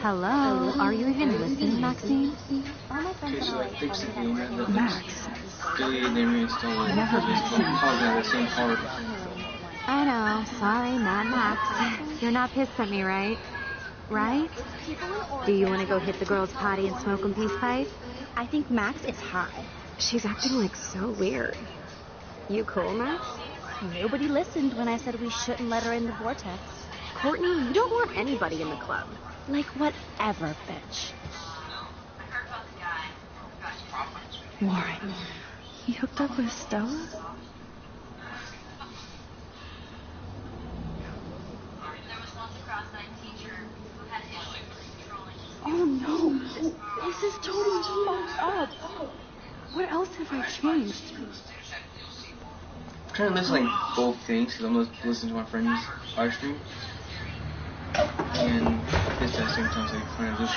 Hello? Are you even listening, Maxine? Okay, so like fix the game and then Max. delete and then reinstall it. Never the same part. I know. Sorry, Mad Max. You're not pissed at me, right? Right? Do you want to go hit the girls' potty and smoke a peace pipe? I think Max is high. She's acting like so weird. You cool, Max? Nobody listened when I said we shouldn't let her in the vortex. Courtney, you don't want anybody in the club. Like whatever, bitch. Warren, he hooked up with Stella? Oh no, this is totally fucked up. What else have I changed? I'm trying to listen like both things because I'm listening to my friend's live stream and this at the same time, so you kind of lose it.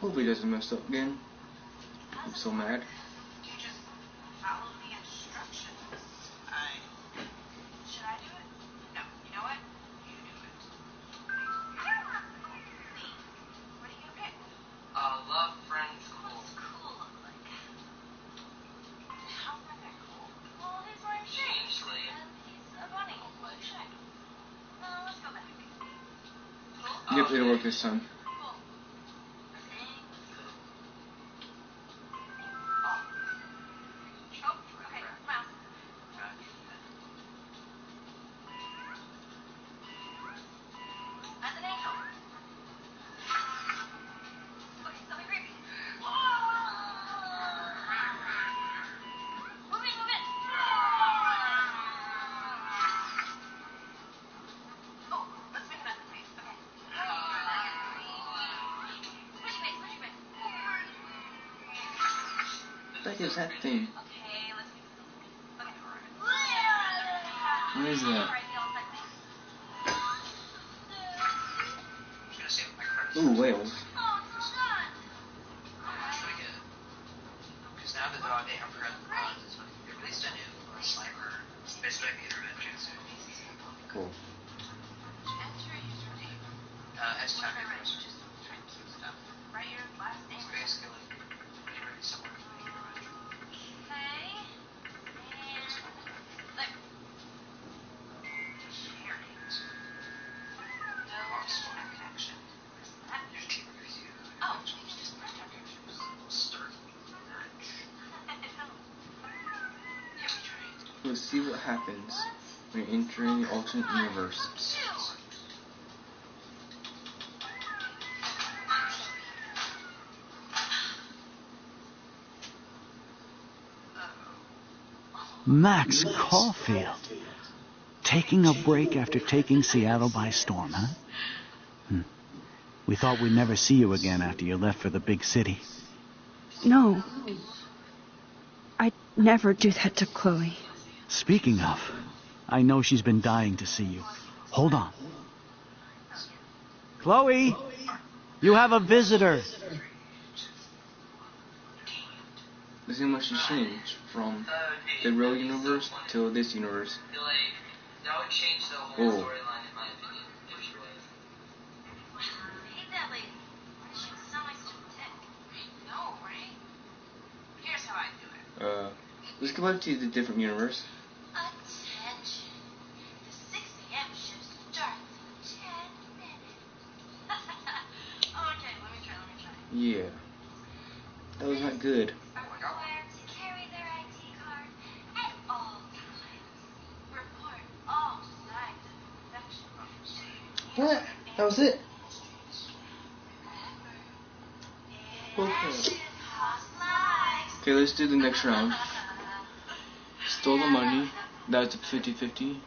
Hopefully it doesn't mess up again. I'm so mad. Yep, it'll work this time. What is that thing? What is that? Ooh, whales. Cool. Let's see what happens when you're entering the alternate universe. Max Caulfield. Taking a break after taking Seattle by storm, huh? We thought we'd never see you again after you left for the big city. No. I'd never do that to Chloe. Speaking of, I know she's been dying to see you. Hold on. Chloe, you have a visitor. Let's see how much has changed from the real universe to this universe. That would change the whole storyline, in my opinion. I hate that lady. She sounds like such a dick. I know, right? Here's how I do it. Let's go back to the different universe. Attention. The 6 p.m. shift starts in 10 minutes. Okay, let me try. Yeah. That was not good. What? That was it? Okay, let's do the next round. Stole the money. That's a 50-50.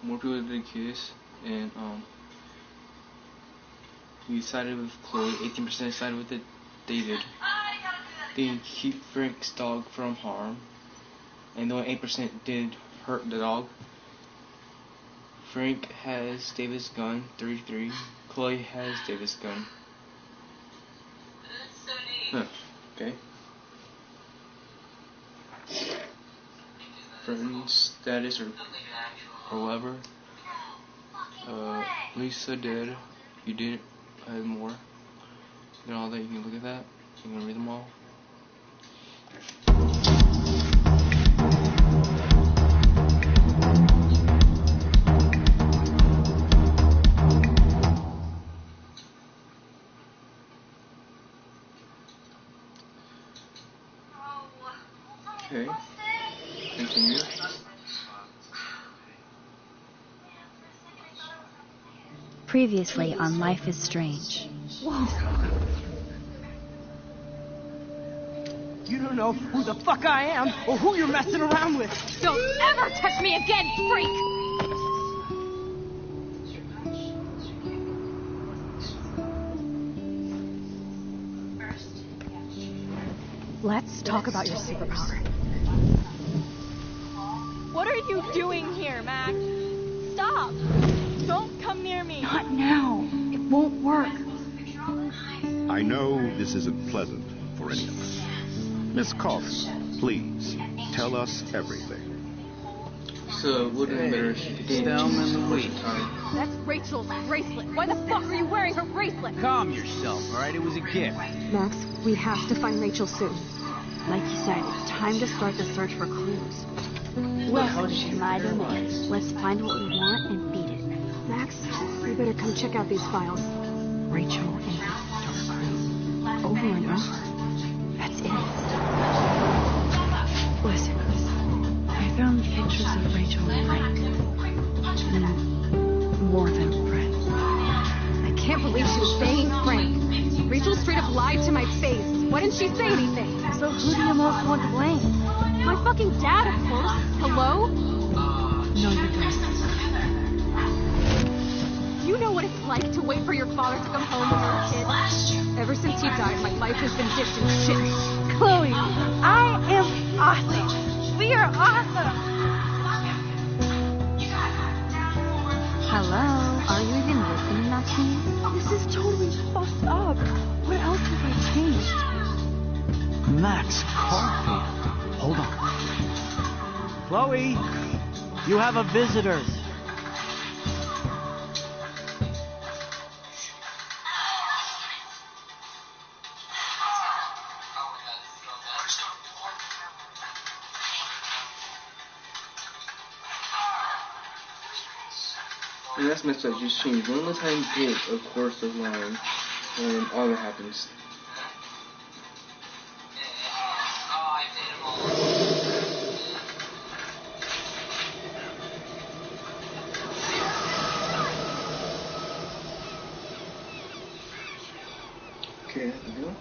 More people did the kiss. And, we sided with Chloe. 18% sided with David. They keep Frank's dog from harm. And only 8% did hurt the dog. Frank has David's gun, 33. Chloe has David's gun. Huh. Okay. Friend status or whatever. Lisa did. You didn't. I have more. And all that. You can look at that. You can read them all. Okay. Continue. Previously on Life is Strange. Whoa. You don't know who the fuck I am or who you're messing around with. Don't ever touch me again, freak! Let's talk about your superpower. What are you doing here, Max? Stop! Don't come near me! Not now. It won't work. I know this isn't pleasant for any of us. Miss Coffee, please, tell us everything. So, wouldn't it matter if she didn't choose to waste time? That's Rachel's bracelet. Why the fuck are you wearing her bracelet? Calm yourself, all right? It was a gift. Max, we have to find Rachel soon. Like you said, it's time to start the search for clues. Welcome to my domain. Let's find what we want and beat it. Max, we better come check out these files. Rachel in the dark room. Over and over. That's it. Listen, I found pictures of Rachel and Frank. And more than friends. I can't believe she was saying Frank. Rachel straight up lied to my face. Why didn't she say anything? So who do you most want to blame? My fucking dad, of course. Hello? No, you don't. You know what it's like to wait for your father to come home when you're a kid? Ever since he died, my life has been dipped in shit. Chloe, I am awesome. We are awesome. Hello? Are you even listening, Maxine? This is totally fucked up. What else have I changed? Max Caulfield. Hold on. Chloe, you have a visitor. And that's messed up. Just change one more time bit of course of line, and all that happens. Okay, there we go.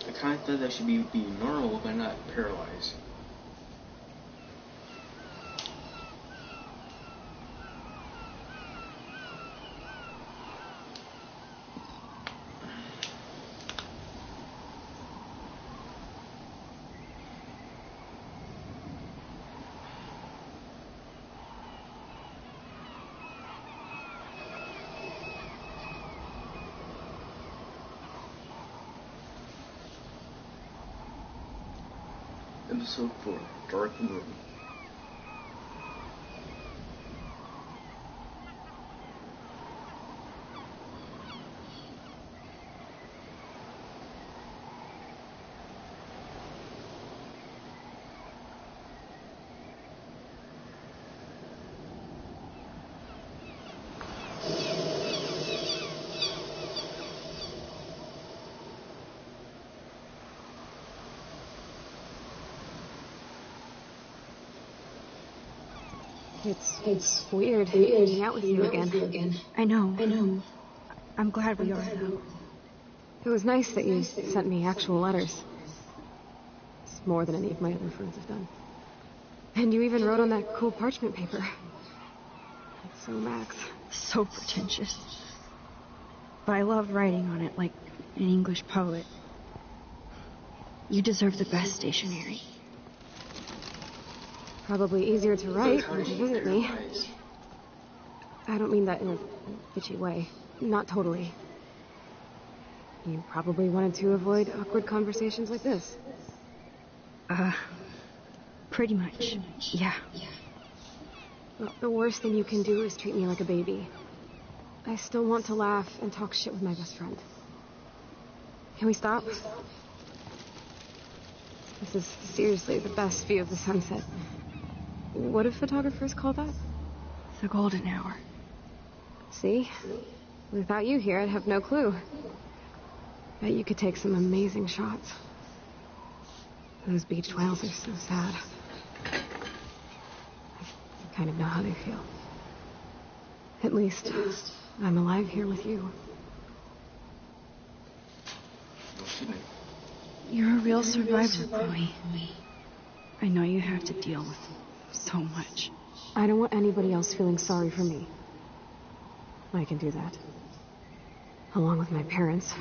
I kind of thought that should be normal, but not paralyzed. Episode 4, Dark Room. It's weird hanging out with you again. I know. I'm glad we are. It was nice that you sent me actual letters. more than any of my other friends have done. And you even wrote on that cool parchment paper. That's so Max. So pretentious. But I love writing on it like an English poet. You deserve the best stationery. Probably easier to write than to visit me. I don't mean that in a bitchy way. Not totally. You probably wanted to avoid awkward conversations like this. Pretty much. Yeah. Well, the worst thing you can do is treat me like a baby. I still want to laugh and talk shit with my best friend. Can we stop? This is seriously the best view of the sunset. What do photographers call that? The golden hour. See? Without you here, I'd have no clue. Bet you could take some amazing shots. Those beach whales are so sad. I kind of know how they feel. At least, I'm alive here with you. You're a real survivor, Chloe. I know you have to deal with so much. I don't want anybody else feeling sorry for me. I can do that. Along with my parents.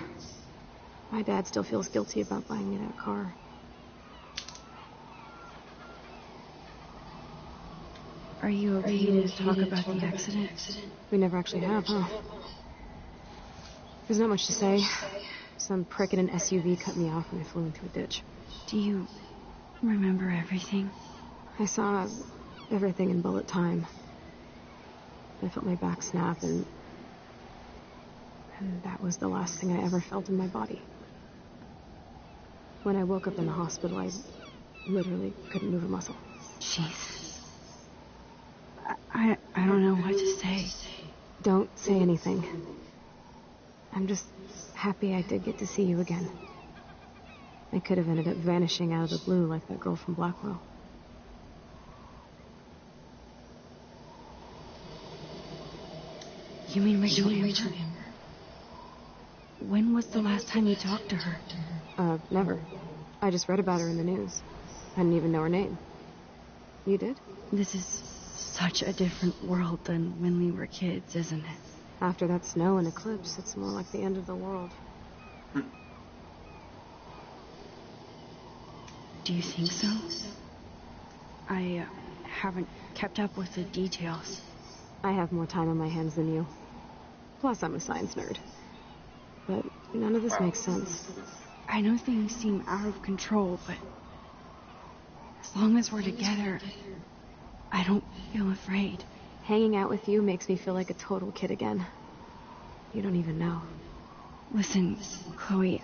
My dad still feels guilty about buying me that car. Are you okay to talk about the accident? We never actually have, huh? There's not much to say. Some prick in an SUV cut me off when I flew into a ditch. Do you remember everything? I saw everything in bullet time. I felt my back snap, and that was the last thing I ever felt in my body. When I woke up in the hospital, I literally couldn't move a muscle. Jesus. I don't know what to say. Don't say anything. I'm just happy I did get to see you again. I could have ended up vanishing out of the blue like that girl from Blackwell. You mean Rachel Amber? When was the last time you talked to her? Never. I just read about her in the news. I didn't even know her name. You did? This is such a different world than when we were kids, isn't it? After that snow and eclipse, it's more like the end of the world. Do you think so? I haven't kept up with the details. I have more time on my hands than you. Plus, I'm a science nerd. But none of this makes sense. I know things seem out of control, but as long as we're together, I don't feel afraid. Hanging out with you makes me feel like a total kid again. You don't even know. Listen, Chloe,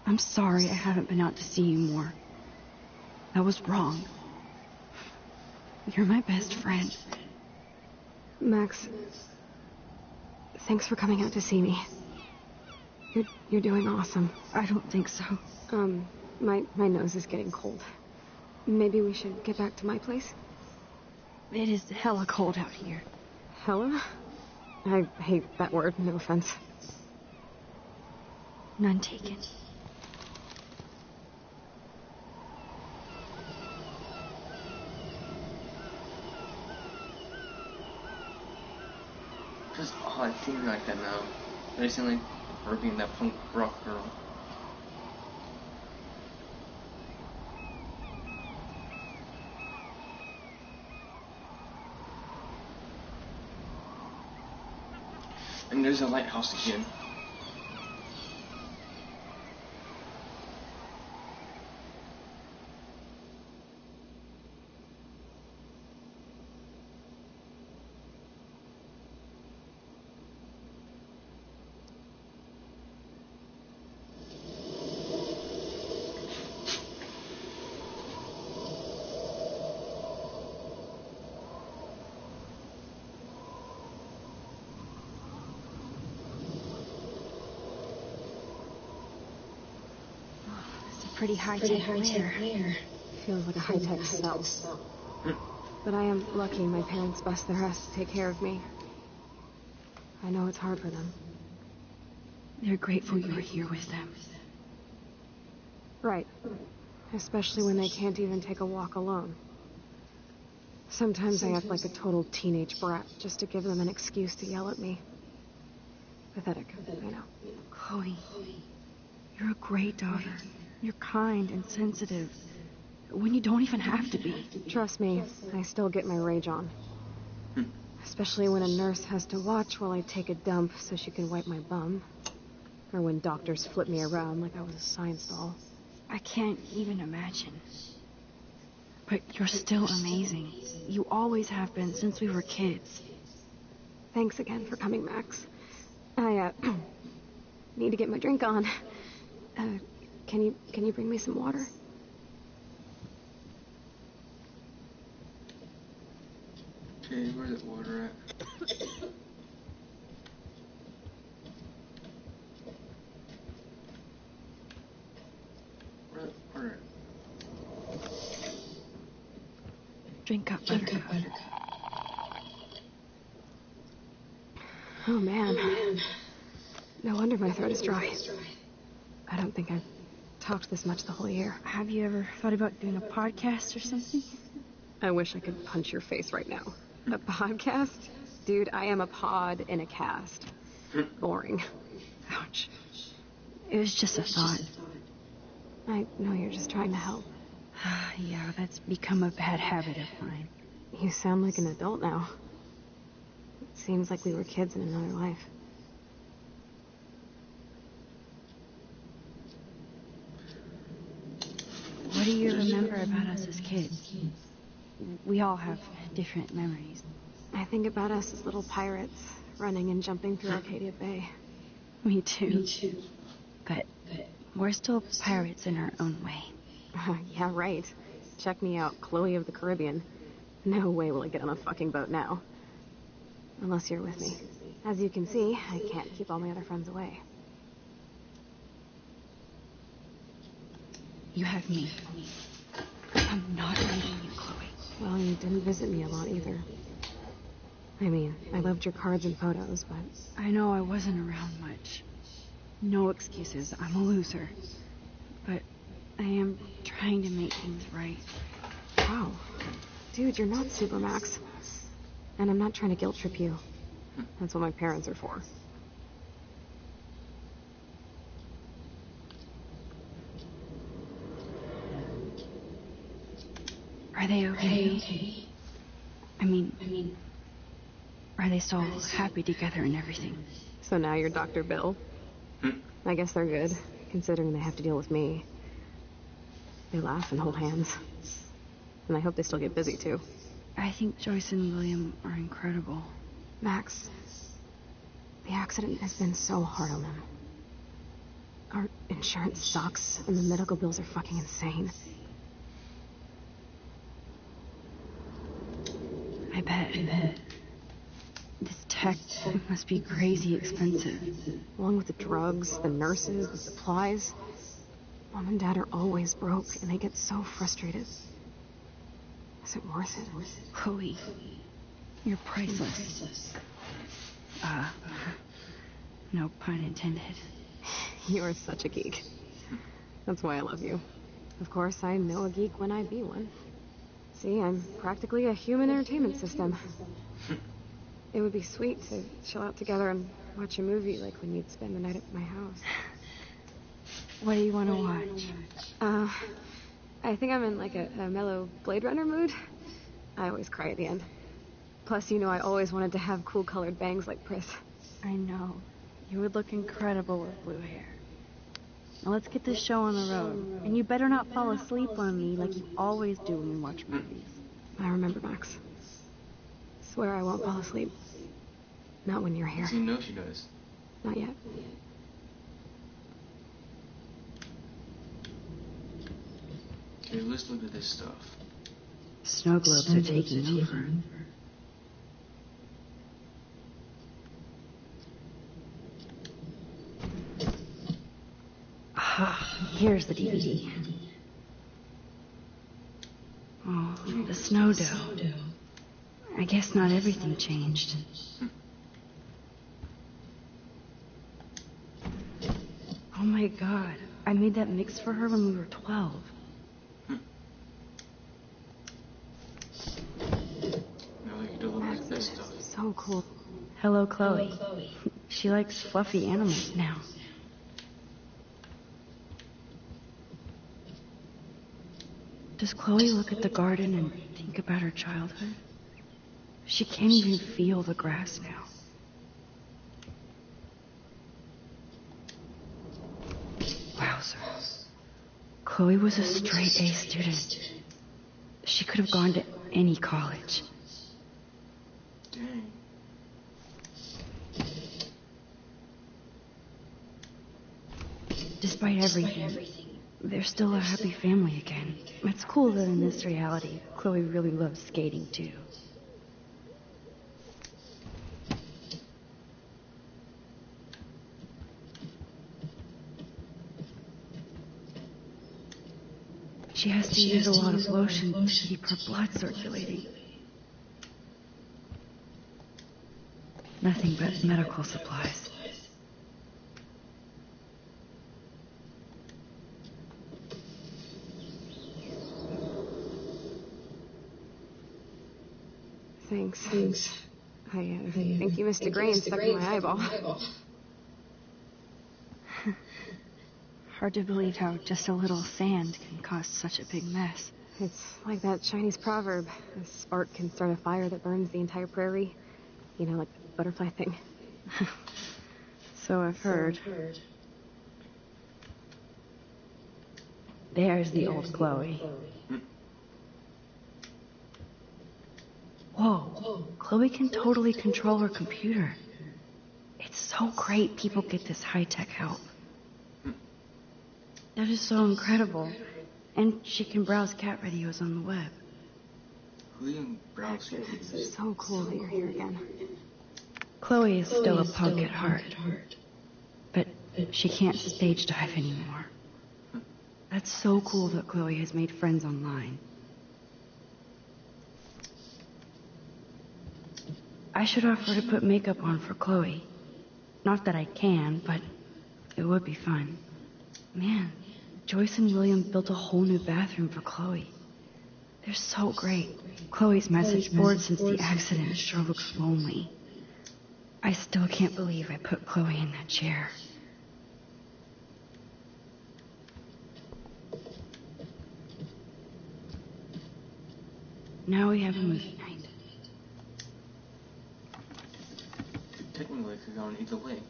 I'm sorry I haven't been out to see you more. That was wrong. You're my best friend. Max, thanks for coming out to see me. You're doing awesome. I don't think so. My nose is getting cold. Maybe we should get back to my place? It is hella cold out here. Hella? I hate that word, no offense. None taken. Just odd thing like that now. Recently, her being that punk rock girl. And there's a lighthouse again. Pretty high-tech lair. Feels like a high-tech cell. But I am lucky my parents bust their ass to take care of me. I know it's hard for them. They're grateful you're here with them. Right. Especially when they can't even take a walk alone. Sometimes I act like a total teenage brat just to give them an excuse to yell at me. Pathetic, I know. Chloe, you're a great daughter. You're kind and sensitive. When you don't even have to be. Trust me, I still get my rage on. Especially when a nurse has to watch while I take a dump so she can wipe my bum. Or when doctors flip me around like I was a science doll. I can't even imagine. But you're still amazing. You always have been since we were kids. Thanks again for coming, Max. I, need to get my drink on. Can you bring me some water? Okay, where's that water at? Where's that water at? Drink up, Buttercup. Oh, man. No wonder my throat is dry. I don't think I've talked this much the whole year. Have you ever thought about doing a podcast or something? I wish I could punch your face right now. A podcast? Dude, I am a pod in a cast. Boring. Ouch. It was just a thought. I know you're just trying to help. Yeah, that's become a bad habit of mine. You sound like an adult now. It seems like we were kids in another life. What do you remember about us as kids? We all have different memories. I think about us as little pirates, running and jumping through Arcadia Bay. Me too. But we're still pirates in our own way. Yeah, right. Check me out, Chloe of the Caribbean. No way will I get on a fucking boat now. Unless you're with me. As you can see, I can't keep all my other friends away. You have me. I'm not leaving you, Chloe. Well, you didn't visit me a lot either. I mean, I loved your cards and photos, but... I know I wasn't around much. No excuses. I'm a loser. But I am trying to make things right. Wow. Dude, you're not Supermax. And I'm not trying to guilt trip you. That's what my parents are for. Are they okay? I mean, are they still happy together and everything? So now you're Dr. Bill? I guess they're good, considering they have to deal with me. They laugh and hold hands. And I hope they still get busy, too. I think Joyce and William are incredible. Max, the accident has been so hard on them. Our insurance sucks, and the medical bills are fucking insane. I bet. This tech must be crazy expensive. Along with the drugs, the nurses, the supplies. Mom and Dad are always broke, and they get so frustrated. Is it worth it? Chloe, you're priceless. No pun intended. You are such a geek. That's why I love you. Of course, I know a geek when I be one. See, I'm practically a human entertainment system. It would be sweet to chill out together and watch a movie like when you'd spend the night at my house. What do you want to watch? I think I'm in like a mellow Blade Runner mood. I always cry at the end. Plus, you know, I always wanted to have cool colored bangs like Pris. I know. You would look incredible with blue hair. Now let's get this show on the road. And you better not fall asleep on me like you always do when we watch movies. I remember, Max. Swear I won't fall asleep. Not when you're here. You know she does. Not yet. Okay, let's look at this stuff. Snow globes are taking over. Here's the DVD. Oh, the snow dough. I guess not everything changed. Oh my god. I made that mix for her when we were 12. so cool. Hello, Chloe. She likes fluffy animals now. Does Chloe look at the garden and think about her childhood? She can't even feel the grass now. Wowzer. Chloe was a straight A student. She could have gone to any college. Dang. Despite everything, they're still a happy family again. It's cool that in this reality, Chloe really loves skating too. She has to use a lot of lotion to keep her blood circulating. Nothing but medical supplies. Thanks. I think you missed a grain stuck in my eyeball. Hard to believe how just a little sand can cause such a big mess. It's like that Chinese proverb. A spark can start a fire that burns the entire prairie. You know, like the butterfly thing. So I've heard. There's the old Chloe. Whoa, Chloe can totally control her computer. It's so great people get this high-tech help. That is so incredible. And she can browse cat videos on the web. Who can browse videos? It's so cool that you're here again. Chloe is still a punk at heart. But she can't stage dive anymore. That's so cool that Chloe has made friends online. I should offer to put makeup on for Chloe. Not that I can, but it would be fun. Man, Joyce and William built a whole new bathroom for Chloe. They're so great. Chloe's message board since the accident sure looks lonely. I still can't believe I put Chloe in that chair. Now we have a movie night. Technically, it could go on either way.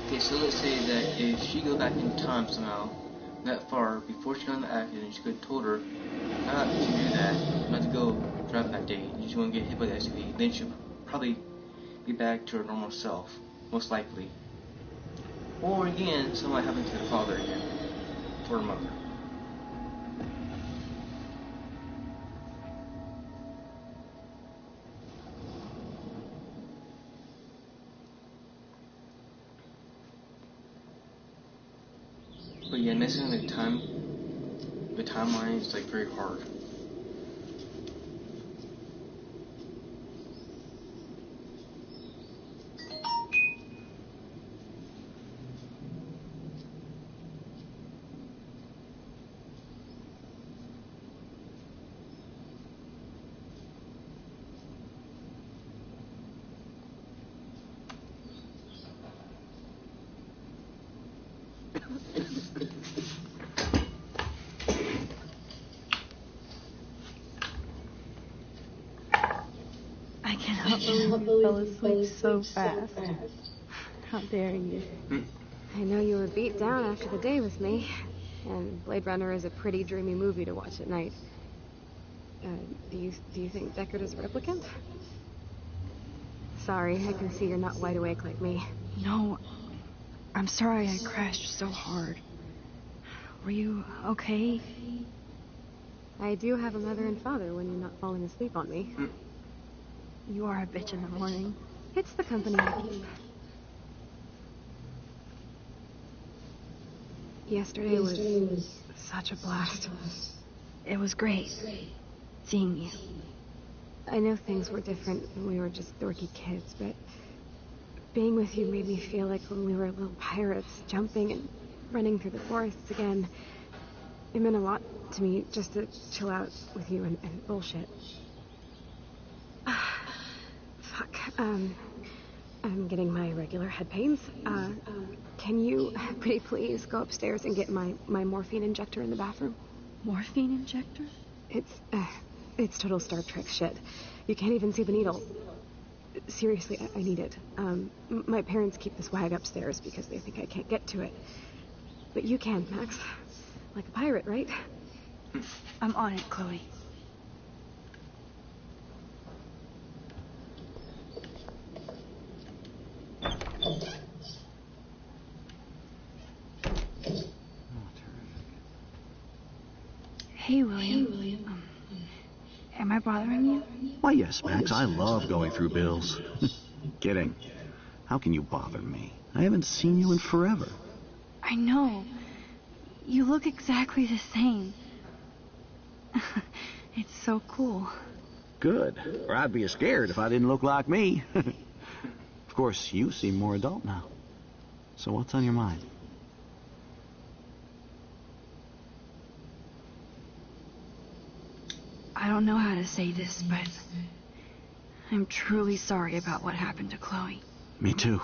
Okay, so let's say that if she go back in time somehow, that far, before she got in the accident, she could have told her not to do that, not to go drive that day, and she won't get hit by the SUV, then she'll probably be back to her normal self, most likely. Or again, something might happen to her father again, or her mother. But yeah, messing with the timeline is like very hard. I cannot believe you fell asleep so fast. How dare you? I know you were beat down after the day with me, and Blade Runner is a pretty dreamy movie to watch at night. Do you think Deckard is a replicant? Sorry, I can see you're not wide awake like me. No, I'm sorry I crashed so hard. Were you okay? I do have a mother and father when you're not falling asleep on me. You are a bitch in the morning. It's the company I keep. Yesterday was such a blast. It was great seeing you. I know things were different when we were just dorky kids, but being with you made me feel like when we were little pirates, jumping and running through the forests again. It meant a lot to me just to chill out with you and bullshit. Fuck. I'm getting my regular head pains. Can you pretty please go upstairs and get my morphine injector in the bathroom? Morphine injector? It's total Star Trek shit. You can't even see the needle. Seriously, I need it. My parents keep this wag upstairs because they think I can't get to it. But you can, Max. Like a pirate, right? I'm on it, Chloe. Hey, William. Am I bothering you? Why, yes, Max. I love going through bills. Kidding. How can you bother me? I haven't seen you in forever. I know. You look exactly the same. It's so cool. Good. Or I'd be scared if I didn't look like me. Of course, you seem more adult now. So what's on your mind? I don't know how to say this, but I'm truly sorry about what happened to Chloe. Me too.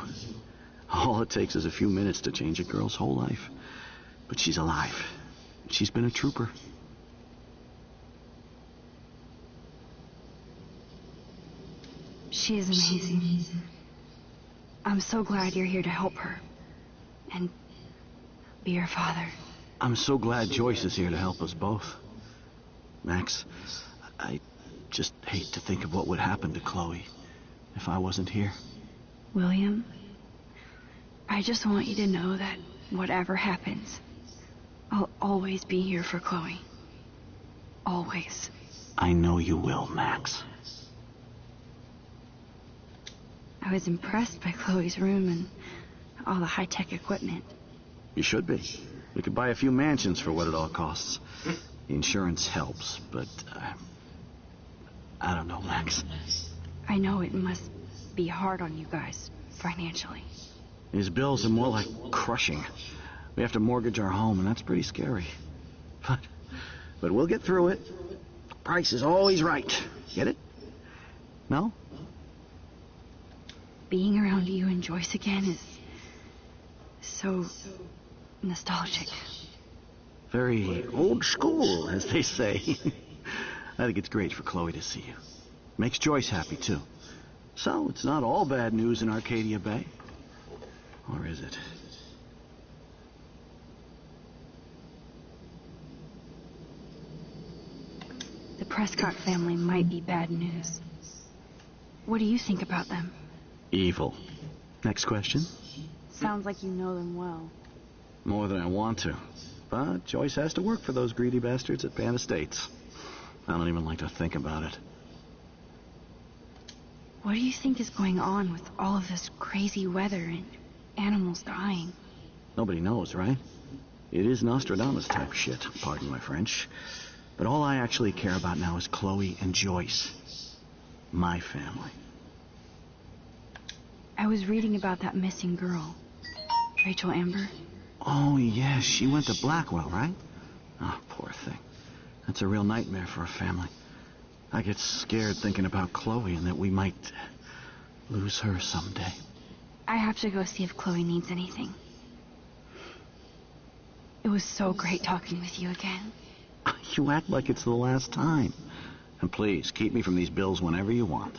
All it takes is a few minutes to change a girl's whole life. But she's alive. She's been a trooper. She is amazing. I'm so glad you're here to help her. And be her father. I'm so glad Joyce is here to help us both. Max, I just hate to think of what would happen to Chloe if I wasn't here. William, I just want you to know that whatever happens, I'll always be here for Chloe. Always. I know you will, Max. I was impressed by Chloe's room and all the high-tech equipment. You should be. We could buy a few mansions for what it all costs. The insurance helps, but I don't know, Max. I know it must be hard on you guys, financially. These bills are more like crushing. We have to mortgage our home, and that's pretty scary. But we'll get through it. The price is always right. Get it? No? Being around you and Joyce again is so nostalgic. Very old school, as they say. I think it's great for Chloe to see you. Makes Joyce happy, too. So, it's not all bad news in Arcadia Bay. Or is it? The Prescott family might be bad news. What do you think about them? Evil. Next question? Sounds like you know them well. More than I want to. But Joyce has to work for those greedy bastards at Pan Estates. I don't even like to think about it. What do you think is going on with all of this crazy weather and animals dying? Nobody knows, right? It is Nostradamus type shit, pardon my French. But all I actually care about now is Chloe and Joyce. My family. I was reading about that missing girl, Rachel Amber. Oh, yeah, she went to Blackwell, right? Oh, poor thing. That's a real nightmare for a family. I get scared thinking about Chloe and that we might lose her someday. I have to go see if Chloe needs anything. It was so great talking with you again. You act like it's the last time. And please, keep me from these bills whenever you want.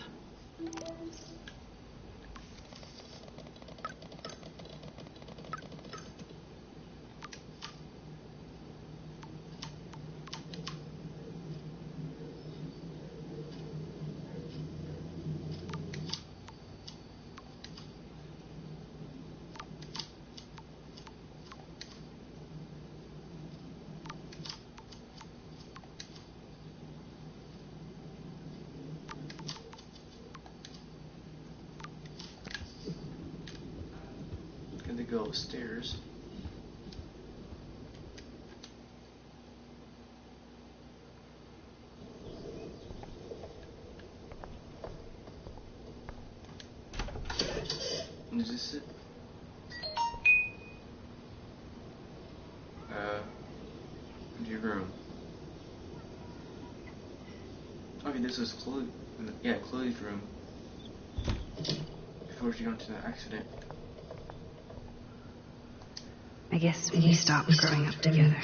Gonna go upstairs. Is this it? Into your room. maybe this was Chloe. Yeah, Chloe's room. Before she got into the accident. I guess we stopped growing up together.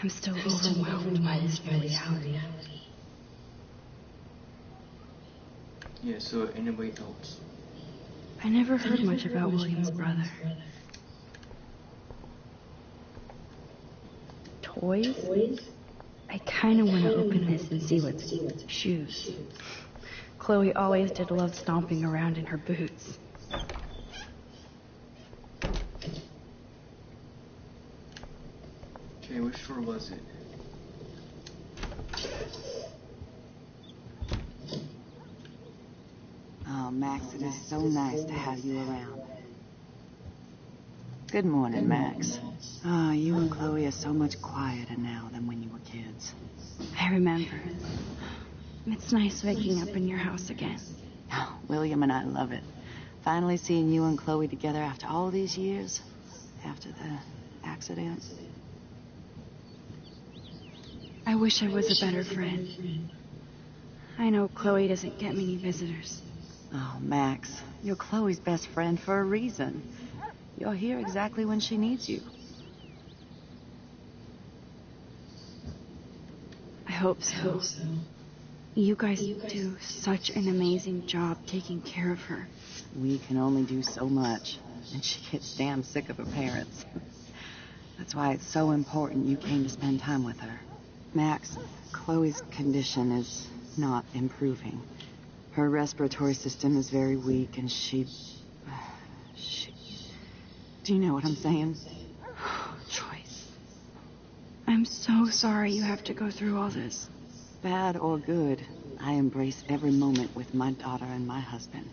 I'm still overwhelmed by this new reality. Yeah, so anybody else? I never heard much about William's brother. Toys? I kind of want to open this and see what's shoes. Chloe always did love stomping around in her boots. Okay, which store was it? Oh, Max, it is so nice to have you around. Good morning, Max. Oh, you and Chloe are so much quieter now than when you were kids. I remember. It's nice waking up in your house again. Oh, William and I love it. Finally seeing you and Chloe together after all these years. After the accident. I wish I was a better friend. I know Chloe doesn't get many visitors. Oh, Max, you're Chloe's best friend for a reason. You're here exactly when she needs you. I hope so. You guys do such an amazing job taking care of her. We can only do so much, and she gets damn sick of her parents. That's why it's so important you came to spend time with her. Max, Chloe's condition is not improving. Her respiratory system is very weak, and she... Do you know what I'm saying? Joyce. I'm so sorry you have to go through all this. Bad or good, I embrace every moment with my daughter and my husband.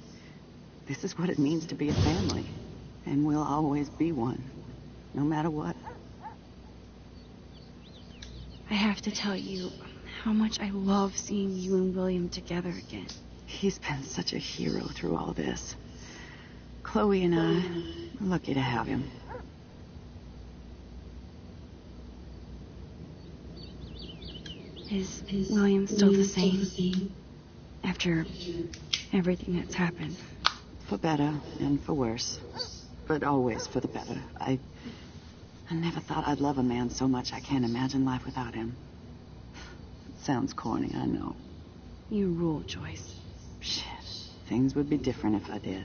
This is what it means to be a family, and we'll always be one, no matter what. I have to tell you how much I love seeing you and William together again. He's been such a hero through all this. Chloe and I are lucky to have him. Is William still the same? After everything that's happened? For better and for worse. But always for the better. I never thought I'd love a man so much I can't imagine life without him. It sounds corny, I know. You rule, Joyce. Shit. Things would be different if I did.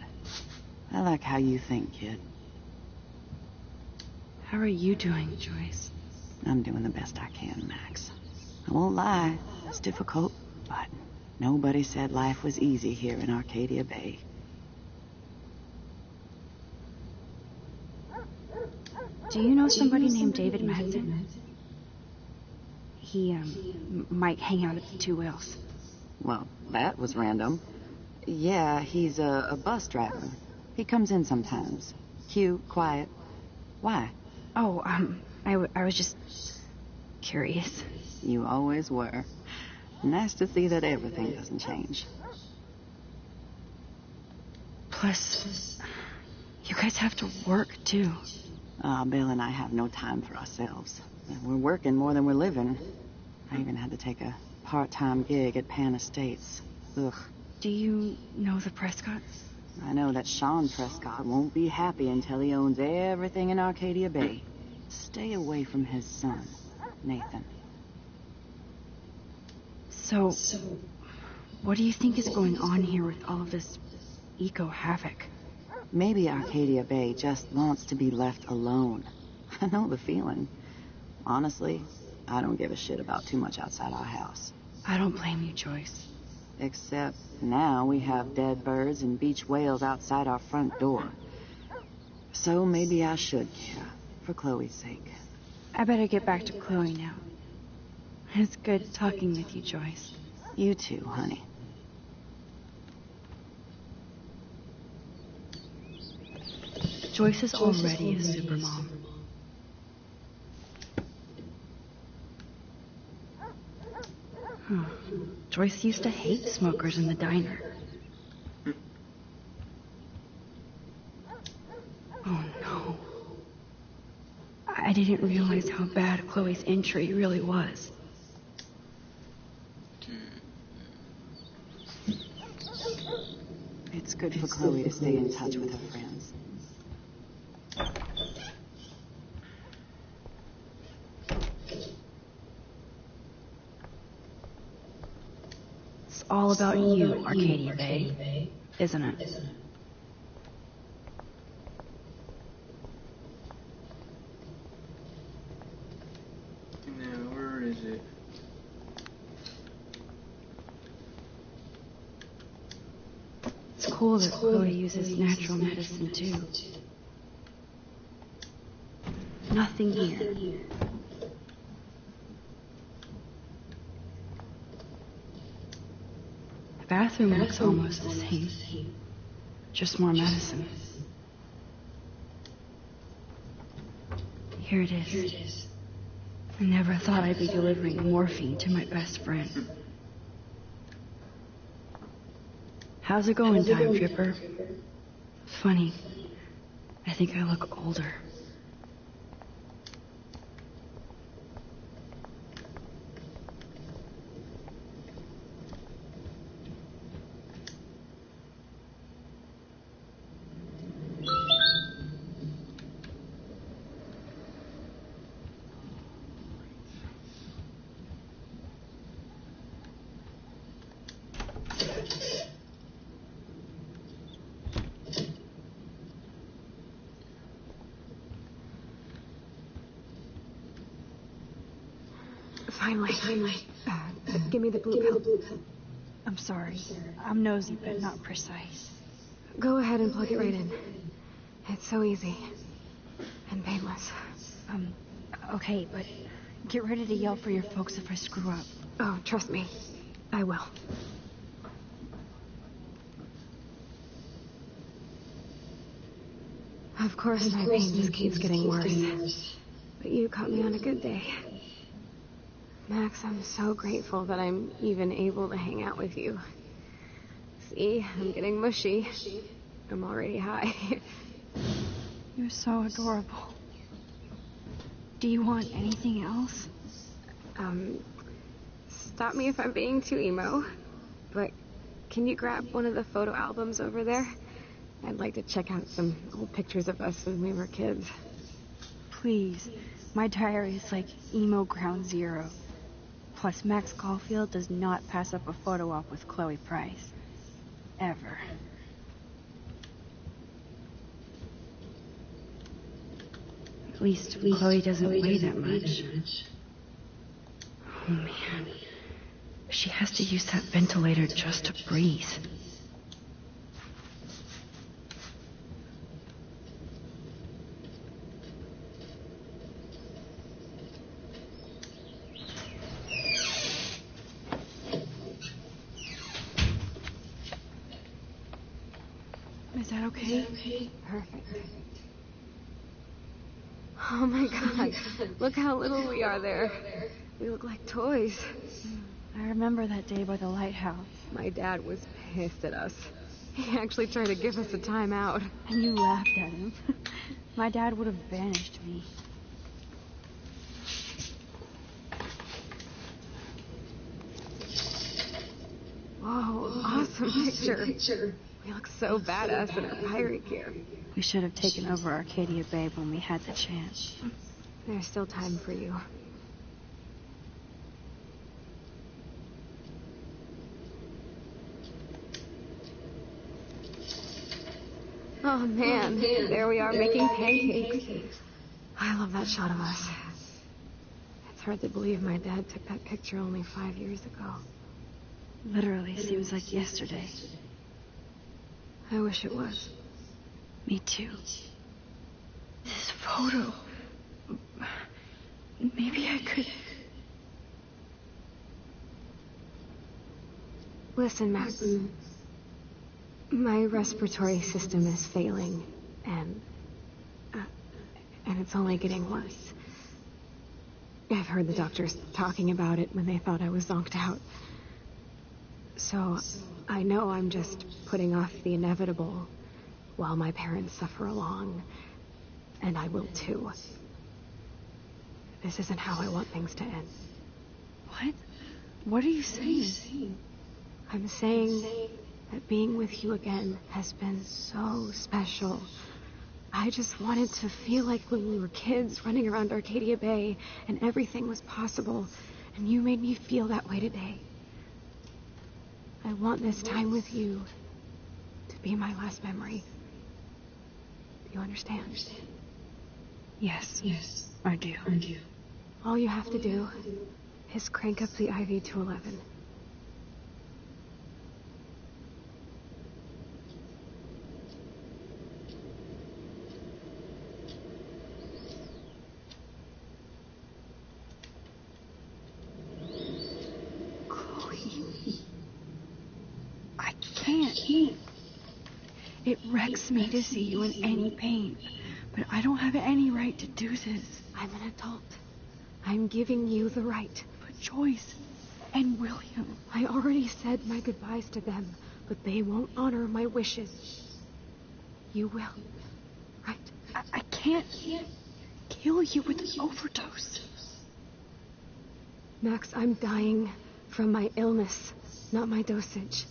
I like how you think, kid. How are you doing, Joyce? I'm doing the best I can, Max. I won't lie. It's difficult, but nobody said life was easy here in Arcadia Bay. Do you know somebody named David Madsen? He, might hang out at the Two Whales. Well, that was random. Yeah, he's a bus driver. He comes in sometimes. Cute, quiet. Why? Oh, I was just curious. You always were. Nice to see that everything doesn't change. Plus, you guys have to work, too. Bill and I have no time for ourselves. We're working more than we're living. I even had to take a part-time gig at Pan Estates. Ugh. Do you know the Prescotts? I know that Sean Prescott won't be happy until he owns everything in Arcadia Bay. Stay away from his son, Nathan. So, what do you think is going on here with all of this eco-havoc? Maybe Arcadia Bay just wants to be left alone. I know the feeling. Honestly, I don't give a shit about too much outside our house. I don't blame you, Joyce. Except now we have dead birds and beach whales outside our front door. So maybe I should care, for Chloe's sake. I better get back to Chloe now. It's good talking with you, Joyce. You too, honey. Joyce is already a supermom. Joyce used to hate smokers in the diner. didn't realize how bad Chloe's injury really was. It's good for Chloe to stay in touch with her friends. It's all about you, Arcadia Bay, isn't it? Now, where is it? It's cool that Chloe uses natural medicine, too. Nothing here. The bathroom looks almost the same. Just more medicine. Here it is. I never thought I'd be delivering morphine to my best friend. How's it going, Time Tripper? Funny. I think I look older. Finally. Give me the blue pill. I'm sorry. I'm nosy, but not precise. Go ahead and plug it right in. It's so easy. And painless. Okay, but get ready to yell for your folks if I screw up. Oh, trust me. I will. Of course, my pain just keeps getting worse. But you caught me on a good day. Max, I'm so grateful that I'm even able to hang out with you. See, I'm getting mushy. I'm already high. You're so adorable. Do you want anything else? Stop me if I'm being too emo. But can you grab one of the photo albums over there? I'd like to check out some old pictures of us when we were kids. Please. My diary is like emo ground zero. Plus, Max Caulfield does not pass up a photo op with Chloe Price. Ever. At least Chloe doesn't weigh that much. Oh, man. She has to use that ventilator just to breathe. Is that okay? Perfect. Oh my god. Look how little we are there. We look like toys. I remember that day by the lighthouse. My dad was pissed at us. He actually tried to give us a timeout. And you laughed at him. My dad would have banished me. Whoa, awesome picture. We look so badass in our pirate gear. We should have taken over Arcadia Bay when we had the chance. There's still time for you. Oh man, there we are making pancakes. I love that shot of us. It's hard to believe my dad took that picture only 5 years ago. Literally seems like yesterday. I wish it was. Me too. This photo. Maybe I could... Listen, Max. My respiratory system is failing, and it's only getting worse. I've heard the doctors talking about it when they thought I was zonked out. So, I know I'm just putting off the inevitable while my parents suffer along, and I will too. This isn't how I want things to end. What? What are you saying? I'm saying that being with you again has been so special. I just wanted to feel like when we were kids running around Arcadia Bay and everything was possible, and you made me feel that way today. I want this time with you to be my last memory. Do you understand? Yes, I do. All you have to do is crank up the IV to 11. It wrecks me to see you in any pain, but I don't have any right to do this. I'm an adult. I'm giving you the right. But Joyce and William... I already said my goodbyes to them, but they won't honor my wishes. You will, right? I can't kill you with an overdose. Max, I'm dying from my illness, not my dosage.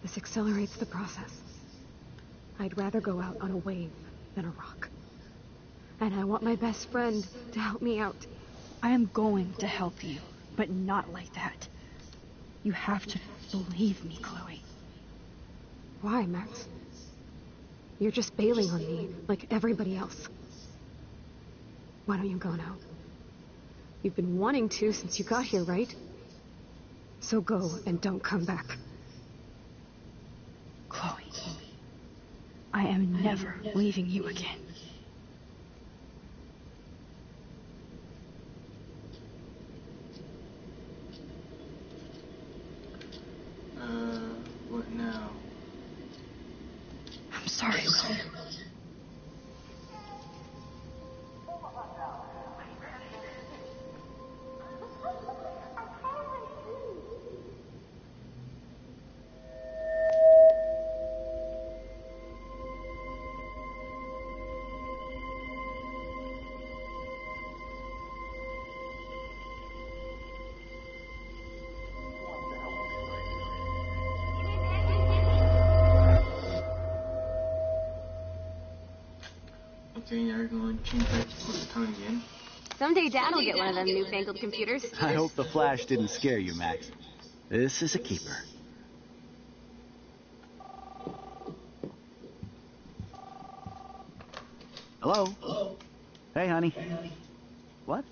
This accelerates the process. I'd rather go out on a wave than a rock. And I want my best friend to help me out. I am going to help you, but not like that. You have to believe me, Chloe. Why, Max? You're just bailing on me, like everybody else. Why don't you go now? You've been wanting to since you got here, right? So go and don't come back. Chloe, I am never leaving you again. What now? I'm sorry, William. Okay, now you're going to change back to the time again. Someday Dad will get one of them newfangled computers. I hope the flash didn't scare you, Max. This is a keeper. Hello? Hey, honey. What?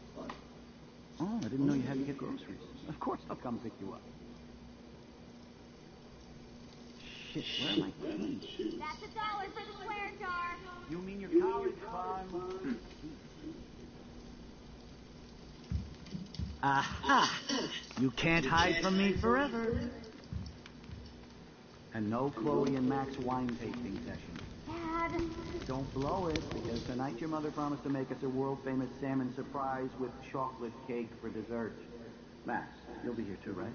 Oh, I didn't know you had to get groceries. Of course I'll come pick you up. Shit, where are my keys? That's $1 for the square jar. You mean your college fund? Aha! You can't hide from me forever. And no Chloe and Max wine tasting session. Dad. Don't blow it, because tonight your mother promised to make us a world-famous salmon surprise with chocolate cake for dessert. Max, you'll be here too, right?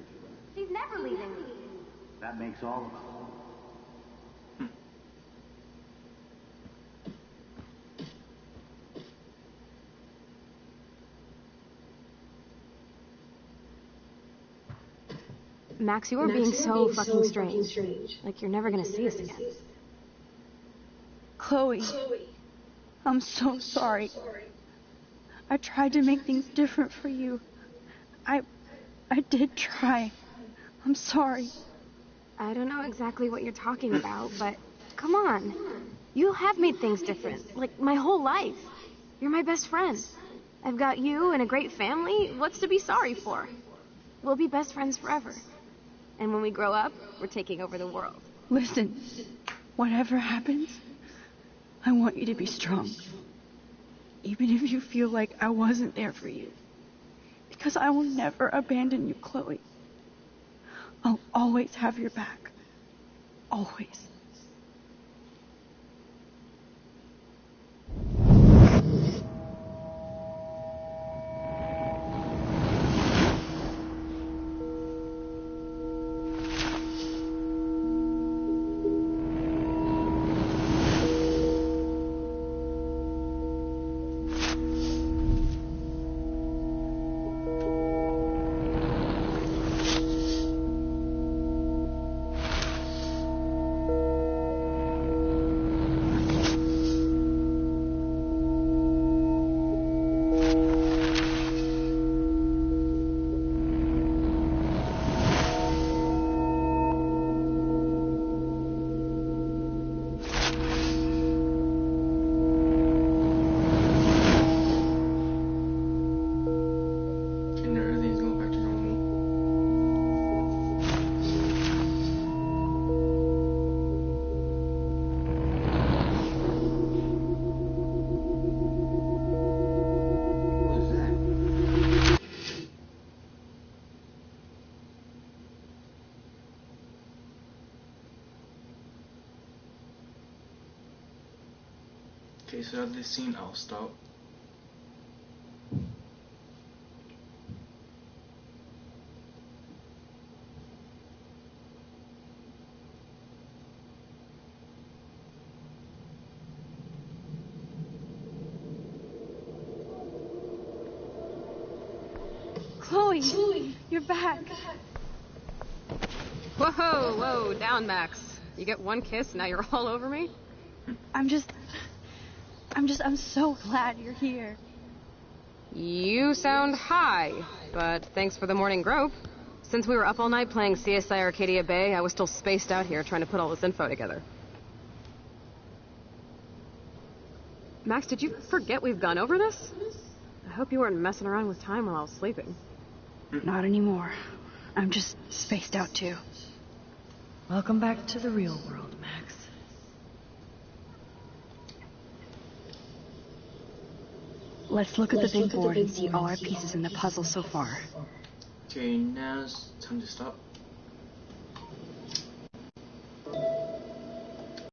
She's never leaving me. That makes all of us. Max, you are being so fucking strange. Like you're never gonna see us again. Chloe, I'm so sorry. I tried to make things different for you. I did try. I'm sorry. I don't know exactly what you're talking about, but come on. You have made things different, like my whole life. You're my best friend. I've got you and a great family. What's to be sorry for? We'll be best friends forever. And when we grow up, we're taking over the world. Listen, whatever happens, I want you to be strong. Even if you feel like I wasn't there for you. Because I will never abandon you, Chloe. I'll always have your back. Always. Okay, so after this scene, I'll stop. Chloe, you're back. Whoa, down, Max. You get one kiss, now you're all over me? I'm so glad you're here. You sound high, but thanks for the morning grope. Since we were up all night playing CSI Arcadia Bay, I was still spaced out here trying to put all this info together. Max, did you forget we've gone over this? I hope you weren't messing around with time while I was sleeping. Not anymore. I'm just spaced out too. Welcome back to the real world, Max. Let's look at the big board and see all our pieces in the puzzle so far. Okay, now it's time to stop.